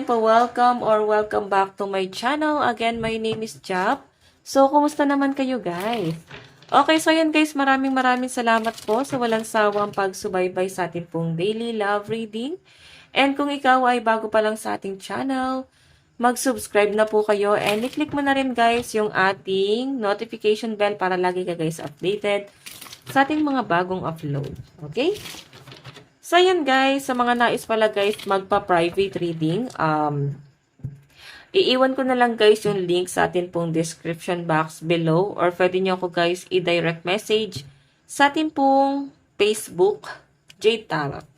again po, welcome back to my channel. Again, my name is Jap. So, kumusta naman kayo guys? Okay, so yan guys, maraming salamat po sa walang sawang pagsubaybay sa ating pong daily love reading. And kung ikaw ay bago pa lang sa ating channel, mag-subscribe na po kayo and i-click mo na rin guys yung ating notification bell para lagi ka guys updated sa ating mga bagong upload. Okay? So, yan guys, sa mga nais pala guys magpa-private reading, iiwan ko na lang guys yung link sa atin pong description box below or pwede nyo ako guys i-direct message sa atin pong Facebook, Jade Tarot.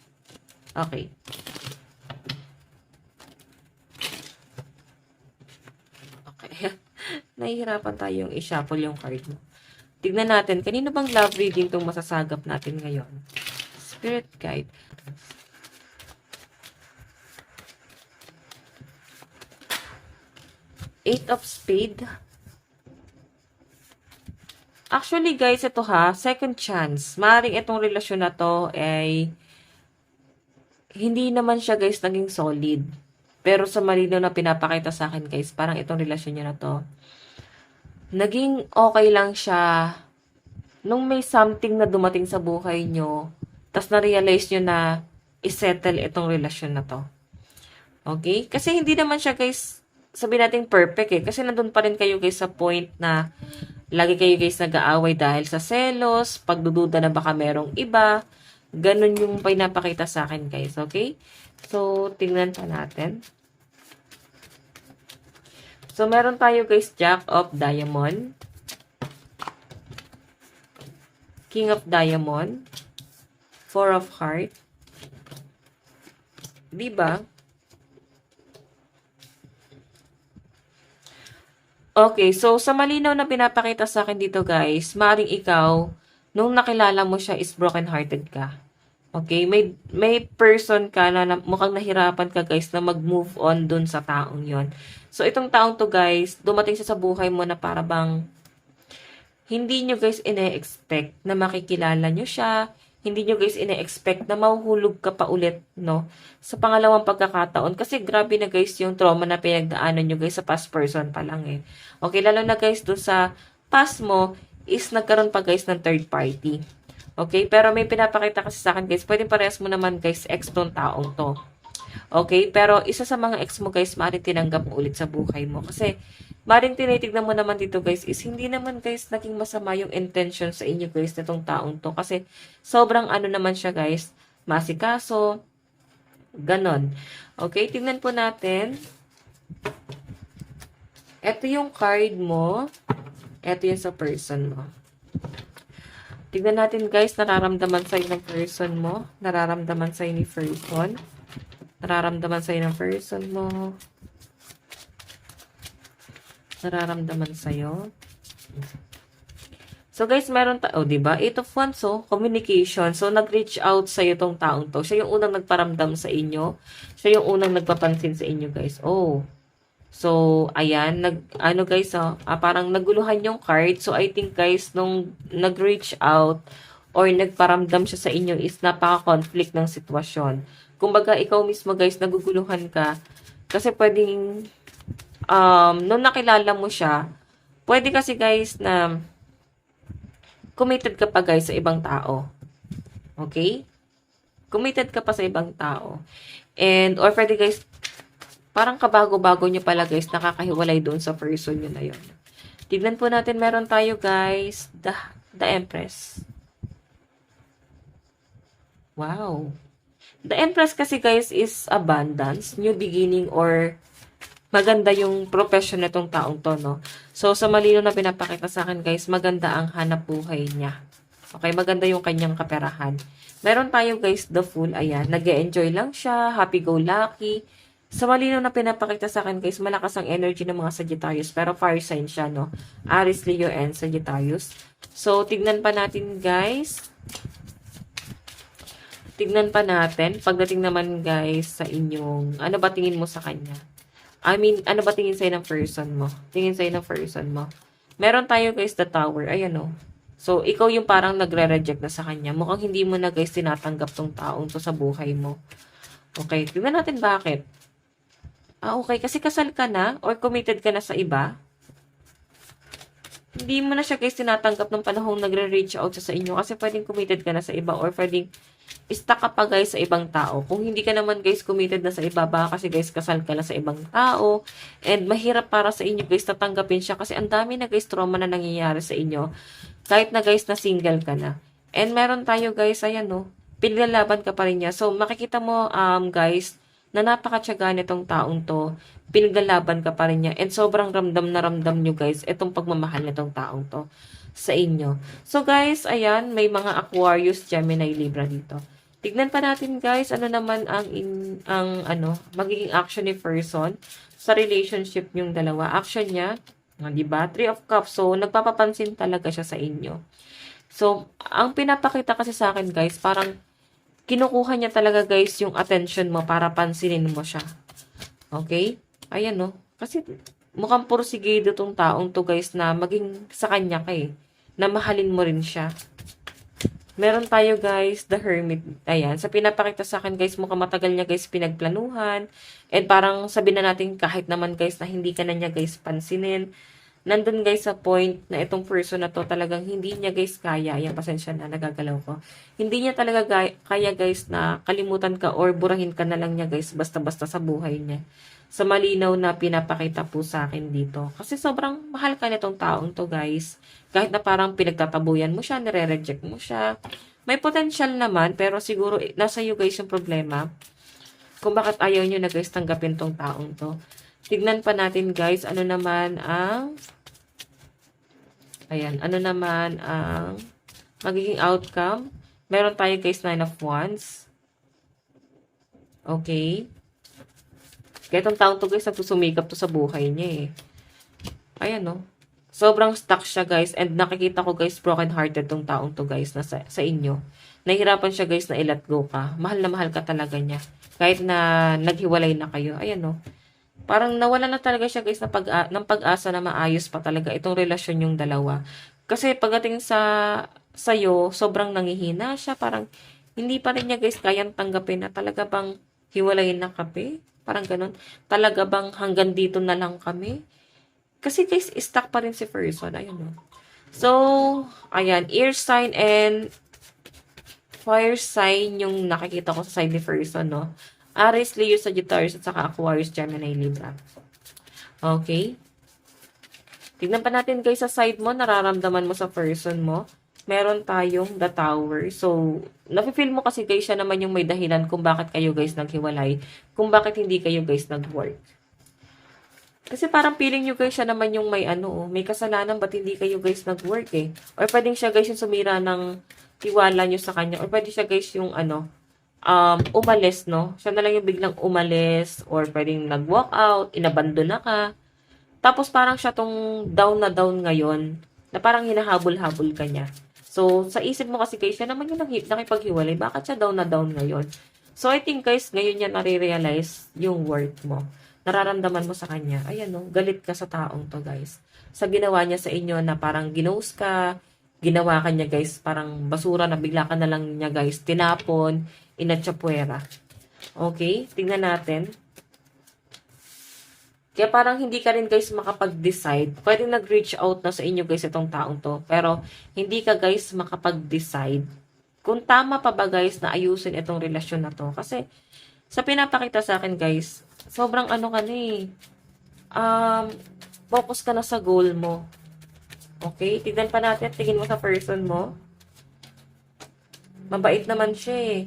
Okay. Okay. Nahihirapan tayong i-shuffle yung card mo. Tignan natin, kanino bang love reading itong masasagap natin ngayon? Spirit guide. Eight of Spade. Actually guys, ito ha, second chance. Maaaring itong relasyon na to ay hindi naman siya guys naging solid. Pero sa malinaw na pinapakita sa akin guys, parang itong relasyon niya na to, naging okay lang siya nung may something na dumating sa buhay nyo. Tapos na-realize nyo na isettle itong relasyon na to. Okay? Kasi hindi naman siya guys, sabihin natin perfect eh. Kasi nandun pa rin kayo guys sa point na lagi kayo guys nag-aaway dahil sa selos, pagdududa na baka merong iba. Ganun yung pinapakita sa akin guys. Okay? So, tingnan pa natin. So, meron tayo guys Jack of Diamond. King of Diamond. Four of Heart. Diba? Okay, so sa malinaw na pinapakita sa akin dito guys, maaaring ikaw, nung nakilala mo siya is broken-hearted ka. Okay, may person ka na mukhang nahirapan ka guys na mag-move on dun sa taong yon. So itong taong to guys, dumating siya sa buhay mo na para bang hindi nyo guys ine-expect na makikilala nyo siya. Hindi nyo guys ine-expect na mahuhulog ka pa ulit, no? Sa pangalawang pagkakataon. Kasi grabe na guys yung trauma na pinagdaanan nyo guys sa past person pa lang eh. Okay, lalo na guys doon sa past mo is nagkaroon pa guys ng third party. Okay, pero may pinapakita kasi sa akin guys, pwede parehas mo naman guys ex tong taong to. Okay, pero isa sa mga ex mo guys, maaaring tinanggap mo ulit sa buhay mo. Kasi maaaring tinitignan mo naman dito guys is hindi naman guys naging masama yung intention sa inyo guys nitong taong to. Kasi sobrang ano naman siya guys, masikaso, ganon. Okay, tignan po natin. Ito yung card mo. Ito yung sa person mo. Tignan natin guys, nararamdaman sa'yo ng person mo. Nararamdaman sa'yo ni person. Nararamdaman sa'yo ng person mo. Nararamdaman sa'yo. So guys, meron diba? 8 of Wands, so communication. So nag-reach out sa'yo tong taong to. Siya yung unang nagparamdam sa inyo. Siya yung unang nagpapansin sa inyo guys. Oh. So, ayan, parang naguluhan yung card. So, I think guys, nung nag-reach out or nagparamdam siya sa inyo is napaka-conflict ng sitwasyon. Kumbaga, ikaw mismo guys, naguguluhan ka. Kasi pwedeng, nung nakilala mo siya, pwede kasi guys na committed ka pa guys sa ibang tao. Okay? Committed ka pa sa ibang tao. And, or pwede guys, parang kabago-bago nyo pala guys, nakakahiwalay doon sa person nyo na yun. Tignan po natin, meron tayo guys, the Empress. Wow. The Empress kasi guys is abundance, new beginning, or maganda yung profession nitong taong to, no? So, sa malino na pinapakita sa akin guys, maganda ang hanap buhay niya. Okay, maganda yung kanyang kaperahan. Meron tayo guys, the Fool, ayan, nag-e-enjoy lang siya, happy-go-lucky. Sa malinaw na pinapakita sa akin guys, malakas ang energy ng mga Sagittarius. Pero fire sign siya, no? Aries, Leo, and Sagittarius. So, tignan pa natin guys. Tignan pa natin. Pagdating naman guys sa inyong, ano ba tingin mo sa kanya? I mean, ano ba tingin sa'yo ng person mo? Tingin sa'yo ng person mo. Meron tayo guys, the Tower. Ayan o. So, ikaw yung parang nagre-reject na sa kanya. Mukhang hindi mo na guys tinatanggap tong taong to sa buhay mo. Okay, tignan natin bakit. Okay. Kasi kasal ka na or committed ka na sa iba. Hindi mo na siya guys tinatanggap ng panahong nagre-reach out siya sa inyo kasi pwedeng committed ka na sa iba or pwedeng stuck ka pa guys sa ibang tao. Kung hindi ka naman guys committed na sa iba, baka kasi guys kasal ka na sa ibang tao and mahirap para sa inyo guys tatanggapin siya kasi ang dami na guys trauma na nangyayari sa inyo kahit na guys na single ka na. And meron tayo guys, ayan no, pinaglalaban ka pa rin niya. So makikita mo guys na napakatyaga nitong taong to, pinaglalaban ka pa rin niya, and sobrang ramdam na ramdam nyo guys, itong pagmamahal nitong taong to sa inyo. So guys, ayan, may mga Aquarius, Gemini, Libra dito. Tignan pa natin guys, ano naman ang magiging action ni person sa relationship yung dalawa. Action niya, di ba? Three of Cups. So, nagpapapansin talaga siya sa inyo. So, ang pinapakita kasi sa akin guys, parang kinukuha niya talaga guys yung attention mo para pansinin mo siya. Okay? Ayan no. Kasi mukhang porsigido tong taong to guys na maging sa kanya ka eh. Na mahalin mo rin siya. Meron tayo guys, the Hermit. Ayan. Sa pinapakita sa akin guys, mukhang matagal niya guys pinagplanuhan. And parang sabihin na natin kahit naman guys na hindi ka na niya guys pansinin. Nandun guys sa point na itong person na to talagang hindi niya guys kaya. Ayan, pasensya na, nagagalaw ko. Hindi niya talaga kaya guys na kalimutan ka or burahin ka na lang niya guys basta-basta sa buhay niya. Sa malinaw na pinapakita po sa akin dito. Kasi sobrang mahal ka nitong taong to guys. Kahit na parang pinagtatabuyan mo siya, nire-reject mo siya. May potential naman pero siguro nasa iyo guys yung problema. Kung bakit ayaw niyo na guys tanggapin tong taong to. Tignan pa natin guys ano naman ang ano naman ang magiging outcome. Meron tayo guys 9 of Wands. Okay. Kaya itong taong to guys, nagsusumikap to sa buhay niya eh. Ayan no. Sobrang stuck siya guys. And nakikita ko guys, broken hearted tong taong to guys na sa inyo. Nahihirapan siya guys na i-let go ka. Mahal na mahal ka talaga niya. Kahit na naghiwalay na kayo. Ayan no. Parang nawala na talaga siya guys ng pag-asa na maayos pa talaga itong relasyon yung dalawa. Kasi pagdating sa'yo, sobrang nangihina siya. Parang hindi pa rin niya guys kayang tanggapin na talaga bang hiwalayin na kami? Parang ganun. Talaga bang hanggang dito na lang kami? Kasi guys, stuck pa rin si person. Ayun no. So, ayan. Air sign and fire sign yung nakikita ko sa side ni person, no? Aries, Leo, Sagittarius, at saka Aquarius, Gemini, Libra. Okay? Tignan pa natin guys sa side mo, nararamdaman mo sa person mo. Meron tayong the Tower. So, nafe-feel mo kasi guys siya naman yung may dahilan kung bakit kayo guys naghiwalay. Kung bakit hindi kayo guys nag-work. Kasi parang feeling nyo guys siya naman yung may kasalanan ba't hindi kayo guys nag-work eh. Or pwedeng siya guys yung sumira ng tiwala nyo sa kanya. Or pwede siya guys yung umalis, no? Siya na lang yung biglang umalis or pwedeng nag-walk out, inabandon na ka. Tapos parang siya tong down na down ngayon na parang hinahabol-habol ka niya. So, sa isip mo kasi guys, siya naman yung nakipaghiwalay. Bakit siya down na down ngayon? So, I think guys, ngayon niya nare-realize yung worth mo. Nararamdaman mo sa kanya. Ayan no, galit ka sa taong to guys. Sa ginawa niya sa inyo na parang ginose ka, ginawa ka niya guys, parang basura na bigla ka na lang niya guys, tinapon, inatsapwera. Okay? Tingnan natin. Kaya parang hindi ka rin guys makapag-decide. Pwedeng nag-reach out na sa inyo guys itong taong to. Pero hindi ka guys makapag-decide kung tama pa ba guys na ayusin itong relasyon na to. Kasi sa pinapakita sa akin guys, sobrang ka na eh. Focus ka na sa goal mo. Okay? Tignan pa natin. Tingin mo sa person mo. Mabait naman siya eh.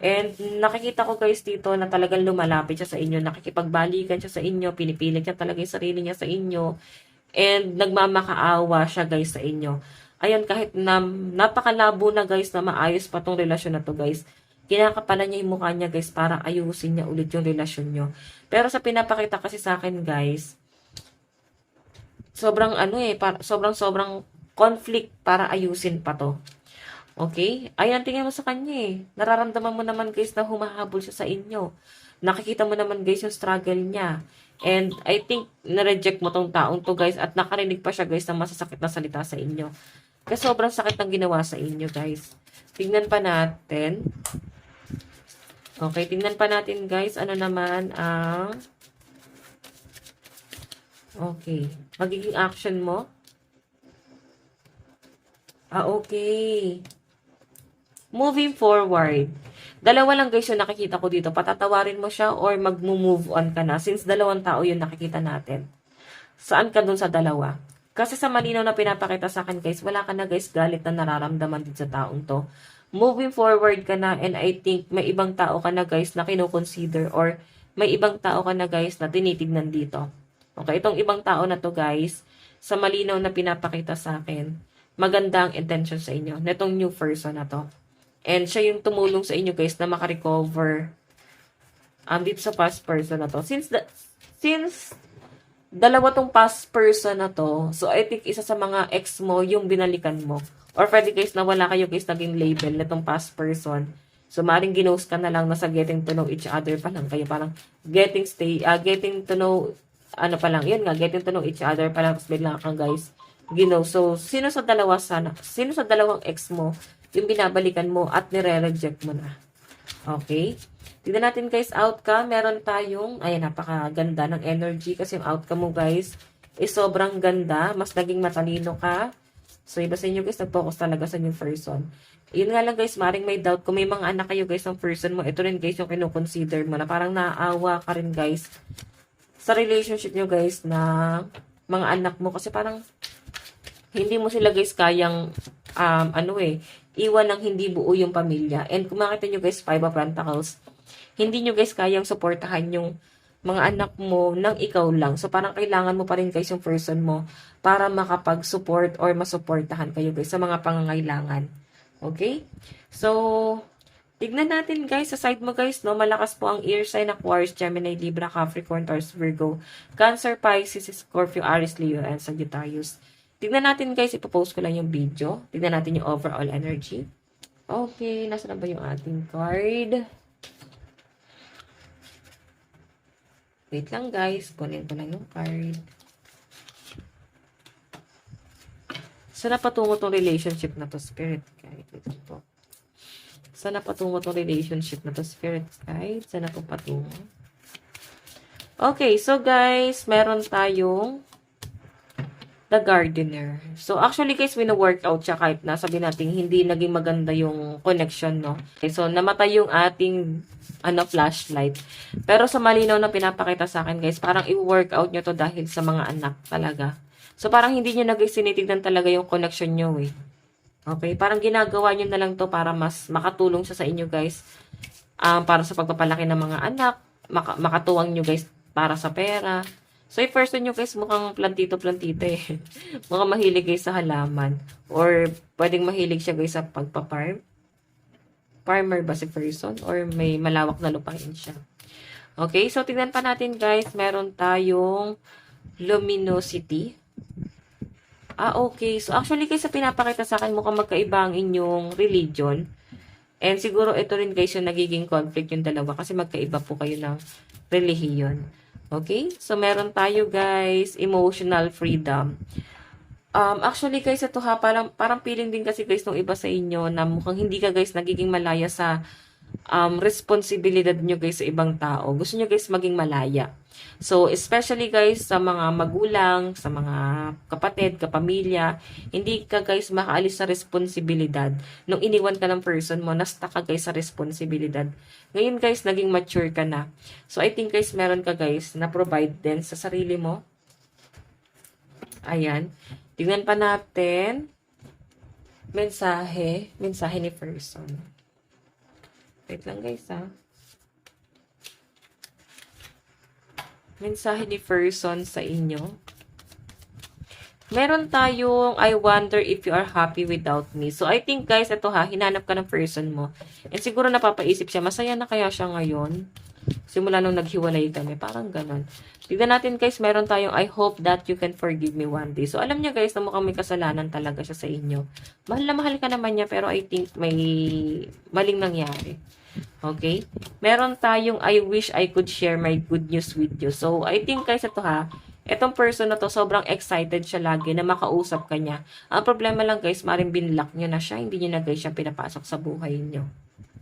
And nakikita ko guys dito na talagang lumalapit siya sa inyo. Nakikipagbalikan siya sa inyo. Pinipilit niya talaga yung sarili niya sa inyo. And nagmamakaawa siya guys sa inyo. Ayun, kahit na napakalabo na guys na maayos pa tong relasyon na to guys. Kinakapalan niya yung mukha niya guys para ayusin niya ulit yung relasyon niyo. Pero sa pinapakita kasi sa akin guys, sobrang sobrang conflict para ayusin pa to. Okay? Ayan, tingnan mo sa kanya eh. Nararamdaman mo naman guys na humahabol siya sa inyo. Nakikita mo naman guys yung struggle niya. And I think na-reject mo tong taong to guys at nakarinig pa siya guys ng masasakit na salita sa inyo. Kasi sobrang sakit ng ginawa sa inyo guys. Tingnan pa natin. Okay, tingnan pa natin guys. Ano naman ang Okay. Magiging action mo? Okay. Moving forward. Dalawa lang guys yung nakikita ko dito. Patatawarin mo siya or mag-move on ka na since dalawang tao yung nakikita natin. Saan ka dun sa dalawa? Kasi sa malinaw na pinapakita sa akin guys, wala ka na guys galit na nararamdaman din sa taong to. Moving forward ka na and I think may ibang tao ka na guys na kinoconsider or may ibang tao ka na guys na tinitignan dito. Okay, itong ibang tao na to guys, sa malinaw na pinapakita sa akin, maganda ang intention sa inyo, netong new person na to. And siya yung tumulong sa inyo guys na makarecover dito sa past person na to. Since dalawa tong past person na to, so I think isa sa mga ex mo yung binalikan mo. Or pwede guys na wala kayo guys naging label na tong past person. So maring ginost ka na lang nasa getting to know each other pa lang kayo. Parang getting to know, ano pa lang, yun nga, getting to know each other pa lang. Tapos bigla kang guys, So, sino sa dalawang ex mo yung binabalikan mo at nire-reject mo na? Okay? Tignan natin guys, outcome. Meron tayong, ayan, napakaganda ng energy kasi yung outcome mo guys is sobrang ganda. Mas naging matalino ka. So, iba sa inyo guys, nag-focus talaga sa new person. Yun nga lang guys, maring may doubt. Kung may mga anak kayo guys ng person mo, ito rin guys yung kinukonsider mo na parang naaawa ka rin guys sa relationship nyo guys na mga anak mo. Kasi parang hindi mo sila guys kayang, iwan ng hindi buo yung pamilya. And kung makita nyo guys, 5 of Pentacles, hindi nyo guys kayang suportahan yung mga anak mo nang ikaw lang. So, parang kailangan mo pa rin guys yung person mo para makapag-support or masuportahan kayo guys sa mga pangangailangan. Okay? So, tignan natin guys, sa side mo guys, no, malakas po ang air sign, Aquarius, Gemini, Libra, Capricorn, Taurus, Virgo, Cancer, Pisces, Scorpio, Aries, Leo, and Sagittarius. Tignan natin guys, ipopost ko lang yung video. Tignan natin yung overall energy. Okay, nasa na ba yung ating card? Wait lang guys, kunin ko lang yung card. Saan na patungo tong relationship na to, Spirit Guide? Ito po. Saan na patungo tong relationship na to, Spirit Guide? Saan na po patungo? Okay, so guys, meron tayong The Gardener. So, actually guys, wino-workout siya kahit na sabi natin hindi naging maganda yung connection, no? Okay, so, namatay yung ating flashlight. Pero sa malinaw na pinapakita sa akin guys, parang i-workout nyo to dahil sa mga anak talaga. So, parang hindi nyo sinitignan talaga yung connection nyo eh. Okay, parang ginagawa nyo na lang to para mas makatulong siya sa inyo guys. Para sa pagpapalaki ng mga anak, makatuwang nyo guys para sa pera. So, yung person nyo guys, mukhang plantito-plantito eh. Mukhang mahilig guys sa halaman. Or, pwedeng mahilig siya guys sa pagpaparm. Farmer ba si person? Or may malawak na lupain siya. Okay, so tingnan pa natin guys. Meron tayong luminosity. Okay. So, actually guys, sa pinapakita sa akin, mukhang magkaiba ang inyong religion. And siguro ito rin guys yung nagiging conflict yung dalawa kasi magkaiba po kayo ng relihiyon. Okay? So, meron tayo guys, emotional freedom. Actually guys, ito ha, parang feeling din kasi guys ng iba sa inyo na mukhang hindi ka guys nagiging malaya sa responsibilidad nyo guys sa ibang tao. Gusto nyo guys maging malaya. So, especially guys sa mga magulang, sa mga kapatid, kapamilya, hindi ka guys makaalis sa responsibilidad. Nung iniwan ka ng person mo, nasta ka guys sa responsibilidad. Ngayon guys, naging mature ka na. So, I think guys, meron ka guys na provide din sa sarili mo. Ayan. Tingnan pa natin. Mensahe ni person. Wait lang guys ha. Mensahe ni person sa inyo. Meron tayong, I wonder if you are happy without me. So, I think guys, ito ha, hinanap ka ng person mo. And siguro napapaisip siya, masaya na kaya siya ngayon? Simula nung naghiwalay kami. Parang ganon. Tignan natin guys, meron tayong, I hope that you can forgive me one day. So, alam niya guys, na mukhang may kasalanan talaga siya sa inyo. Mahal na mahal ka naman niya, pero I think may maling nangyari. Okay? Meron tayong, I wish I could share my good news with you. So, I think guys, ito ha, etong person na to, sobrang excited siya lagi na makausap ka niya. Ang problema lang guys, maring binlock nyo na siya. Hindi nyo na guys siya pinapasok sa buhay nyo.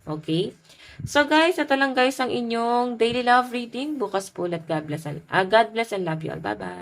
Okay? So guys, ito lang guys ang inyong daily love reading. Bukas po ulit. God bless and love you all. Bye-bye.